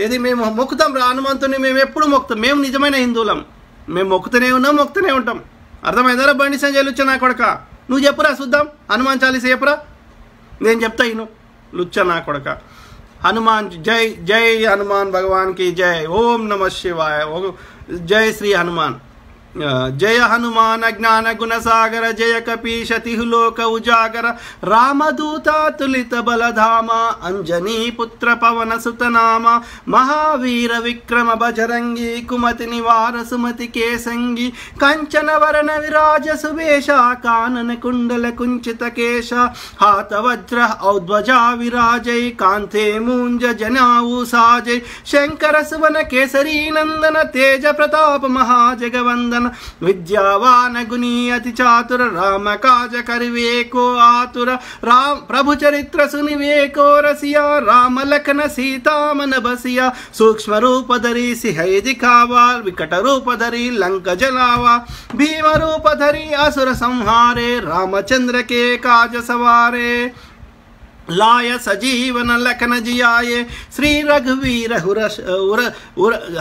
ఏది మేము మొక్కుతాం రా హనుమంతుని, మేము ఎప్పుడు మొక్కుతాం, మేము నిజమైన హిందువులం, మేము మొక్కుతూనే ఉంటాం. అర్థమైందా బండి సంజయ్ లుచ్చ నా కొడక? నువ్వు చెప్పురా చూద్దాం, హనుమాన్ చాలీసా చెప్పురా, నేను చెప్తా ఇను లుచ్చ నా కొడక. హనుమాన్ జై జై హనుమాన్ భగవాన్ की जय. ओम नमः शिवाय. जय श्री हनुमान. जय हनुमान ज्ञान गुण सागर जय कपीशति लोक उजागर रामदूता तुलित बलधाम अंजनी पुत्र पवन सुत नाम महावीर विक्रम बजरंगी कुमति निवार सुमति के संगी कंचन वरण विराज सुवेशा कानन कुंडल कुंचित केश हाथ वज्र औध्वजा विराजै कांते मूंज जनाऊ साजै शंकर सुवन केसरी नंदन तेज प्रताप महाजगवंदन विद्यावान गुणी अति चातुर राम काज करिवे को आतुर राम प्रभु चरित्र सुनिवेको रसिया राम लखन सीता मन बसिया सूक्ष्म रूप धरि सिंह दिखावा विकट रूप धरि लंक जलावा भीम रूप धरि असुर संहारे रामचंद्र के काज सवारे लाय सजीवन लखन जियाये श्री रघुवीर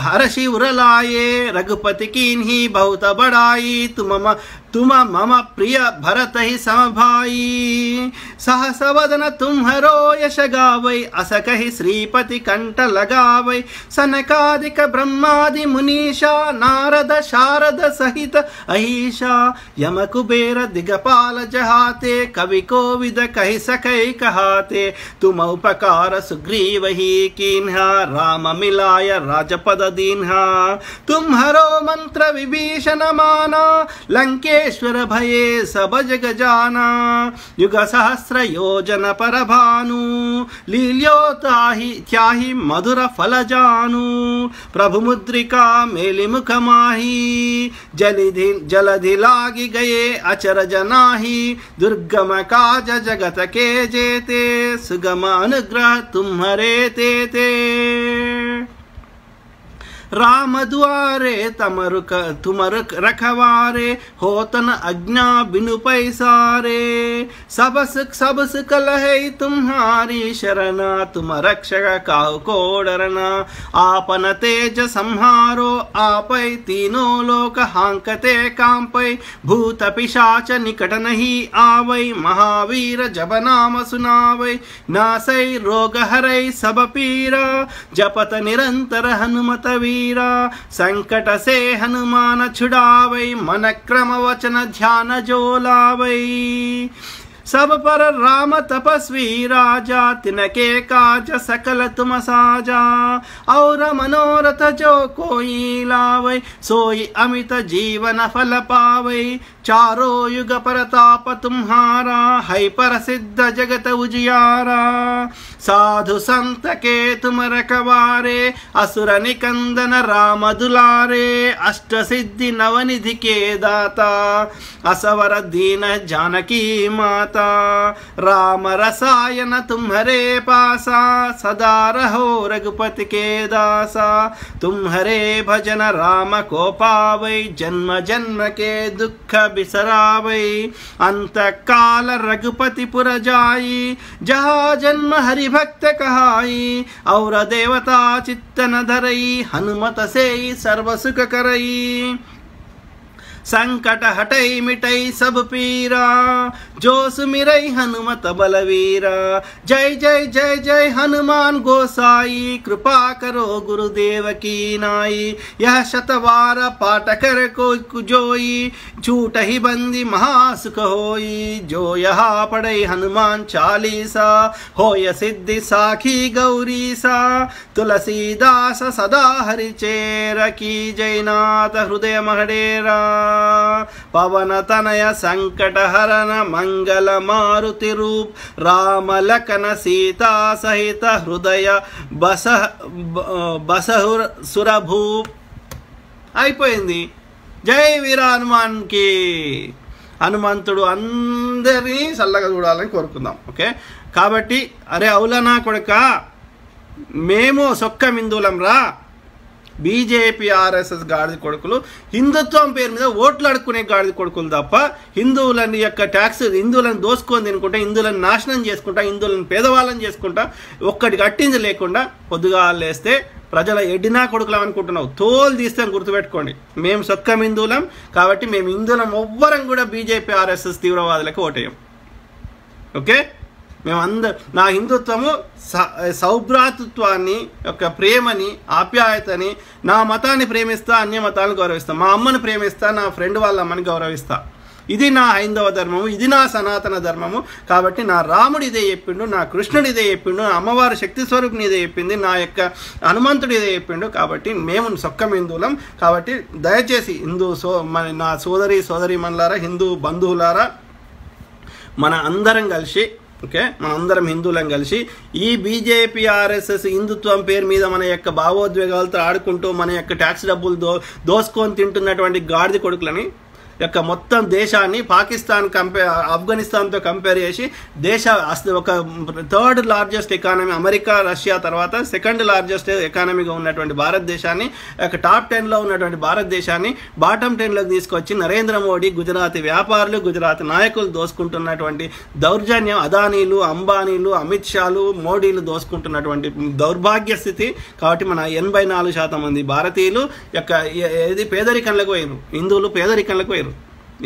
हरषि उर लाये रघुपति कीन्ही बहुत बड़ाई तुम मम प्रिय भरत ही समभाई सहस वदन तुम्हरो यश गावै अस कहि श्रीपति कंठ लगावै सनकादिक ब्रह्मादि मुनीषा नारद शारद सहित अहिषा यम कुबेर दिगपाल जहाते कवि कोविद कहि सकै कहाते तुम उपकार सुग्रीव ही कीन्हा राम मिलाय राजपद दीन्हा तुम्हरो मंत्र विभीषण माना लंकेश्वर भये सब जग जाना युग सहस्र योजन पर भानु लील्यो त्याहि मधुर फल जानु प्रभु मुद्रिका मेलि मुख माही जलधि लागी गए अचर जनाही दुर्गम काज जगत के जेते सुगम अनुग्रह तुम्हारे तेते राम दुआरे तुम रखवारे होतन अज्ञा बिनु पैसारे सब सुख लहे तुम्हारी शरणा तुम रक्षक काहु को डरना आपन तेज संहारो आपै तीनों लोक हांकते कांपै भूत पिशाच निकट नहीं आवै महावीर जब नाम सुनावै नासै रोग हरै सब पीरा जपत निरंतर हनुमत वीर संकट से हनुमान छुड़ावै मन क्रम वचन ध्यान जो लावै सब पर राम तपस्वी राजा तिनके काज सकल तुम साजा और मनोरथ जो कोई लावै सोई अमित जीवन फल पावै चारों युग परताप तुम्हारा है प्रसिद्ध जगत उजियारा साधु संत के तुम रखवारे असुर निकंदन राम दुलारे अष्ट सिद्धि नवनिधि के दाता असवर दीन जानकी माता राम रसायन तुम्हारे पासा सदा रहो रघुपति के दासा तुम्हारे भजन राम को पावै जन्म जन्म के दुख बिसरावै अंत काल रघुपति पुर जाई जहाँ जन्म हरि भक्त कहाई और देवता चित्तन धरई हनुमत से सर्व सुख करई संकट हटई मिटई सब पीरा जो सुमिरई हनुमत बलवीरा जय जय जय जय हनुमान गोसाई कृपा करो गुरुदेव की नाई यह शतवार पाठ कर को जोई झूठ ही बंदी महासुख होई जो यहाँ पढ़ई हनुमान चालीसा होय सिद्धि साखी गौरी सा तुलसीदास सदा हरि चेर की जयनाथ हृदय महडेरा पवन तनय संकट हरन मंगल मारुति रूप राम लखन सीता सहित हृदय बसहुर सुरभूप అయిపోయింది. జై వీర హనుమాన్ కి. హనుమంతుడు అందరినీ చల్లగా చూడాలని కోరుకుందాం. ఓకే, కాబట్టి అరే అవులనా కొడుక మేము సొక్క హిందువులం రా, బీజేపీ ఆర్ఎస్ఎస్ గాడిద కొడుకులు హిందుత్వం పేరు మీద ఓట్లు అడుక్కునే గాడిద కొడుకులు తప్ప హిందువులని యొక్క ట్యాక్స్ హిందువులను దోసుకొని తినుకుంటా, హిందువులను నాశనం చేసుకుంటా, హిందువులను పేదవాళ్ళని చేసుకుంటా, ఒక్కటి కట్టింది లేకుండా పొద్దుగా లేస్తే ప్రజల ఎడ్డినా కొడుకులం అనుకుంటున్నావు. తోలు తీస్తాం, గుర్తుపెట్టుకోండి. మేము సొక్కం హిందువులం కాబట్టి మేము హిందువులం ఎవ్వరం కూడా బీజేపీ ఆర్ఎస్ఎస్ తీవ్రవాదులకు ఓటేయం. ఓకే, నా హిందుత్వము సౌభ్రాతృత్వాన్ని, యొక్క ప్రేమని, ఆప్యాయతని, నా మతాన్ని ప్రేమిస్తా, అన్య మతాలను గౌరవిస్తా, మా అమ్మని ప్రేమిస్తా, నా ఫ్రెండ్ వాళ్ళ అమ్మని గౌరవిస్తా. ఇది నా హైందవ ధర్మము, ఇది నా సనాతన ధర్మము. కాబట్టి నా రాముడు ఇదే చెప్పిండు, నా కృష్ణుడు ఇదే చెప్పిండు, నా అమ్మవారి శక్తి స్వరూపిణి ఇదే చెప్పింది, నా యొక్క హనుమంతుడు ఇదే చెప్పిండు. కాబట్టి మేము సొక్కం హిందువులం. కాబట్టి దయచేసి నా సోదరీమణులారా, హిందూ బంధువులారా, మన అందరం కలిసి, మనందరం హిందువులం కలిసి ఈ బీజేపీ ఆర్ఎస్ఎస్ హిందుత్వం పేరు మీద మన యొక్క భావోద్వేగాలతో ఆడుకుంటూ మన యొక్క ట్యాక్స్ డబ్బులు దోసుకొని తింటున్నటువంటి గాడిద కొడుకులని యొక్క మొత్తం దేశాన్ని పాకిస్తాన్ ఆఫ్ఘనిస్తాన్తో కంపేర్ చేసి ఒక 3rd largest economy, America Russia తర్వాత 2nd లార్జెస్ట్ ఎకానమీగా ఉన్నటువంటి భారతదేశాన్ని, టాప్ 10లో ఉన్నటువంటి భారతదేశాన్ని బాటమ్ 10లోకి తీసుకొచ్చి నరేంద్ర మోడీ, గుజరాతీ వ్యాపారులు, గుజరాతీ నాయకులు దోసుకుంటున్నటువంటి దౌర్జన్యం, అదానీలు, అంబానీలు, అమిత్ షాలు, మోడీలు దోసుకుంటున్నటువంటి దౌర్భాగ్య స్థితి. కాబట్టి మన 84% మంది భారతీయులు పేదరికంలోకి పోయారు. హిందువులు పేదరికంలోకి పోయారు.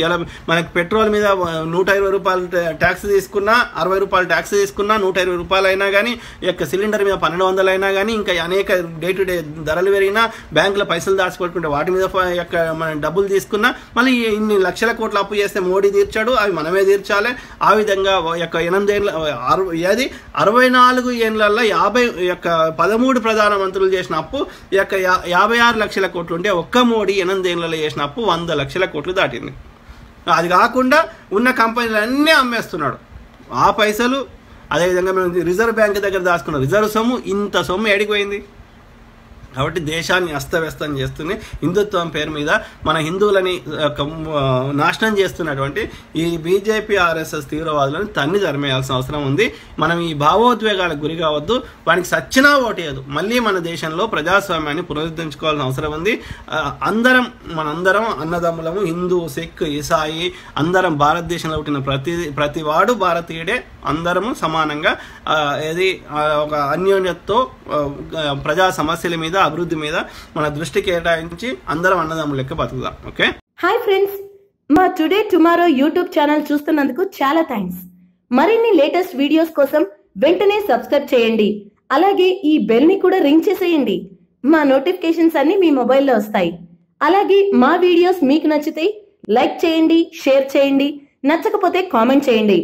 ఇలా మనకి పెట్రోల్ మీద 120 రూపాయలు ట్యాక్స్ తీసుకున్నా, 60 రూపాయలు ట్యాక్స్ తీసుకున్నా, 120 రూపాయలు అయినా కానీ, సిలిండర్ మీద 1200 అయినా కానీ, ఇంకా అనేక డే టు డే ధరలు పెరిగినా, బ్యాంకులో పైసలు దాచిపెట్టుకుంటే వాటి మీద మన డబ్బులు తీసుకున్నా, మళ్ళీ ఇన్ని లక్షల కోట్ల అప్పు చేస్తే మోడీ తీర్చాడు, అవి మనమే తీర్చాలి. ఆ విధంగా 64 ఏళ్ళల్లో 13 ప్రధానమంత్రులు చేసిన అప్పు 56 లక్షల కోట్లు ఉంటే, ఒక్క మోడీ 8 ఏళ్ళలో చేసిన అప్పు 100 లక్షల కోట్లు దాటింది. అది కాకుండా ఉన్న కంపెనీలు అన్నీ అమ్మేస్తున్నాడు. ఆ పైసలు అదేవిధంగా మేము రిజర్వ్ బ్యాంక్ దగ్గర దాచుకున్న రిజర్వ్ సొమ్ము, ఇంత సొమ్ము ఎడిపోయింది. కాబట్టి దేశాన్ని అస్తవ్యస్తం చేస్తూనే హిందుత్వం పేరు మీద మన హిందువులని నాశనం చేస్తున్నటువంటి ఈ బీజేపీ ఆర్ఎస్ఎస్ తీవ్రవాదులను తన్ని ధర్మేయాల్సిన అవసరం ఉంది. మనం ఈ భావోద్వేగాలకు గురి కావద్దు. వానికి సచ్చినా ఓటేయదు. మళ్ళీ మన దేశంలో ప్రజాస్వామ్యాన్ని పునరుద్ధరించుకోవాల్సిన అవసరం ఉంది. మనందరం అన్నదమ్ములము. హిందూ, సిక్, ఇసాయి అందరం భారతదేశంలో పుట్టిన ప్రతి వాడు భారతీయుడే. అందరము సమానంగా ఒక అన్యోన్యతతో ప్రజా సమస్యల మీద, అభివృద్ధి మీద మన దృష్టి కేటాయించి అందరం అన్నదమ్ములు లెక్క బతుకుదాం. ఓకే, హాయ్ ఫ్రెండ్స్, మా టుడే టుమారో యూట్యూబ్ ఛానల్ చూస్తున్నందుకు చాలా థ్యాంక్స్. మరిన్ని లేటెస్ట్ వీడియోస్ కోసం వెంటనే సబ్స్క్రైబ్ చేయండి. అలాగే ఈ బెల్ ని కూడా రింగ్ చేసేయండి. మా నోటిఫికేషన్స్ అన్ని మీ మొబైల్లో వస్తాయి. అలాగే మా వీడియోస్ మీకు నచ్చితే లైక్ చేయండి, షేర్ చేయండి, నచ్చకపోతే కామెంట్ చేయండి.